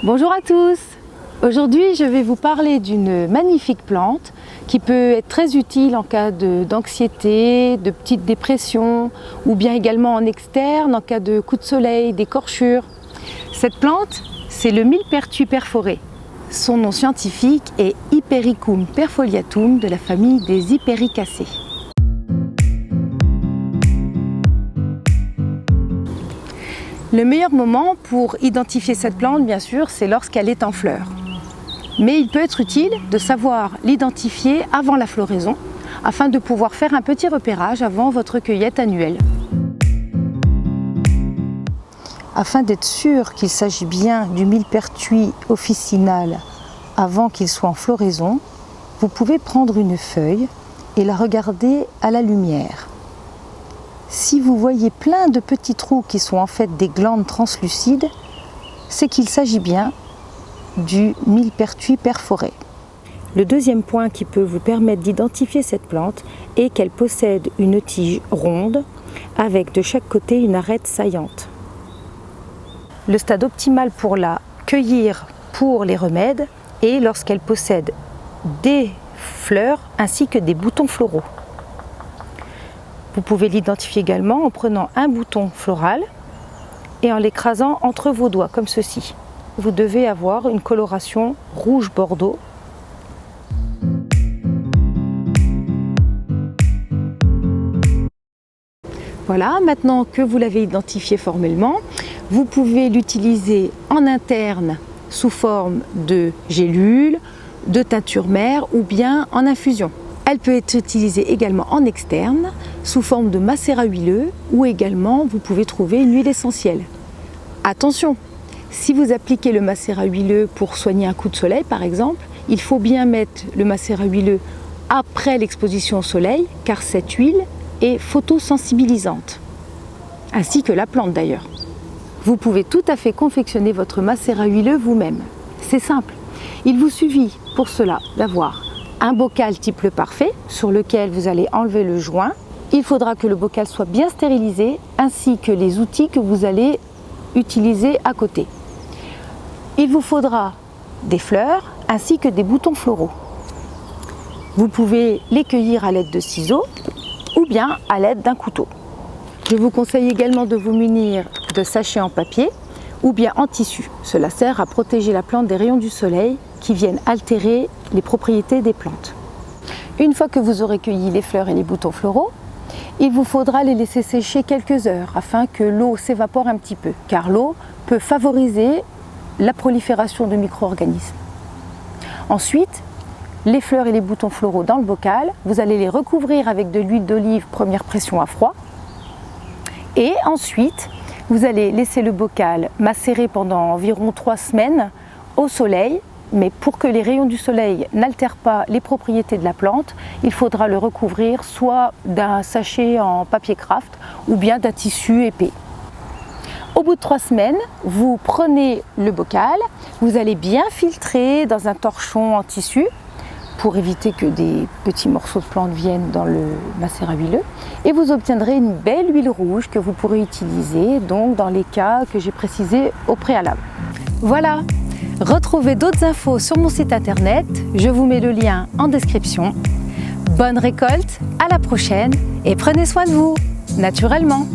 Bonjour à tous! Aujourd'hui, je vais vous parler d'une magnifique plante qui peut être très utile en cas d'anxiété, de petite dépression ou bien également en externe en cas de coup de soleil, d'écorchure. Cette plante, c'est le millepertuis perforé. Son nom scientifique est Hypericum perfoliatum de la famille des Hypericacées. Le meilleur moment pour identifier cette plante, bien sûr, c'est lorsqu'elle est en fleurs. Mais il peut être utile de savoir l'identifier avant la floraison, afin de pouvoir faire un petit repérage avant votre cueillette annuelle. Afin d'être sûr qu'il s'agit bien du millepertuis officinal avant qu'il soit en floraison, vous pouvez prendre une feuille et la regarder à la lumière. Si vous voyez plein de petits trous qui sont en fait des glandes translucides, c'est qu'il s'agit bien du millepertuis perforé. Le deuxième point qui peut vous permettre d'identifier cette plante est qu'elle possède une tige ronde avec de chaque côté une arête saillante. Le stade optimal pour la cueillir pour les remèdes est lorsqu'elle possède des fleurs ainsi que des boutons floraux. Vous pouvez l'identifier également en prenant un bouton floral et en l'écrasant entre vos doigts, comme ceci. Vous devez avoir une coloration rouge bordeaux. Voilà, maintenant que vous l'avez identifié formellement, vous pouvez l'utiliser en interne sous forme de gélules, de teinture mère ou bien en infusion. Elle peut être utilisée également en externe, sous forme de macérat huileux ou également vous pouvez trouver une huile essentielle. Attention, si vous appliquez le macérat huileux pour soigner un coup de soleil par exemple, il faut bien mettre le macérat huileux après l'exposition au soleil car cette huile est photosensibilisante, ainsi que la plante d'ailleurs. Vous pouvez tout à fait confectionner votre macérat huileux vous-même. C'est simple, il vous suffit pour cela d'avoir un bocal type le parfait sur lequel vous allez enlever le joint. Il faudra que le bocal soit bien stérilisé ainsi que les outils que vous allez utiliser à côté. Il vous faudra des fleurs ainsi que des boutons floraux. Vous pouvez les cueillir à l'aide de ciseaux ou bien à l'aide d'un couteau. Je vous conseille également de vous munir de sachets en papier ou bien en tissu. Cela sert à protéger la plante des rayons du soleil qui viennent altérer les propriétés des plantes. Une fois que vous aurez cueilli les fleurs et les boutons floraux, il vous faudra les laisser sécher quelques heures afin que l'eau s'évapore un petit peu, car l'eau peut favoriser la prolifération de micro-organismes. Ensuite, les fleurs et les boutons floraux dans le bocal, vous allez les recouvrir avec de l'huile d'olive première pression à froid. Et ensuite, vous allez laisser le bocal macérer pendant environ 3 semaines au soleil. Mais pour que les rayons du soleil n'altèrent pas les propriétés de la plante, il faudra le recouvrir soit d'un sachet en papier craft ou bien d'un tissu épais. Au bout de 3 semaines, vous prenez le bocal, vous allez bien filtrer dans un torchon en tissu pour éviter que des petits morceaux de plante viennent dans le macérat huileux et vous obtiendrez une belle huile rouge que vous pourrez utiliser donc dans les cas que j'ai précisés au préalable. Voilà! Retrouvez d'autres infos sur mon site internet, je vous mets le lien en description. Bonne récolte, à la prochaine et prenez soin de vous, naturellement.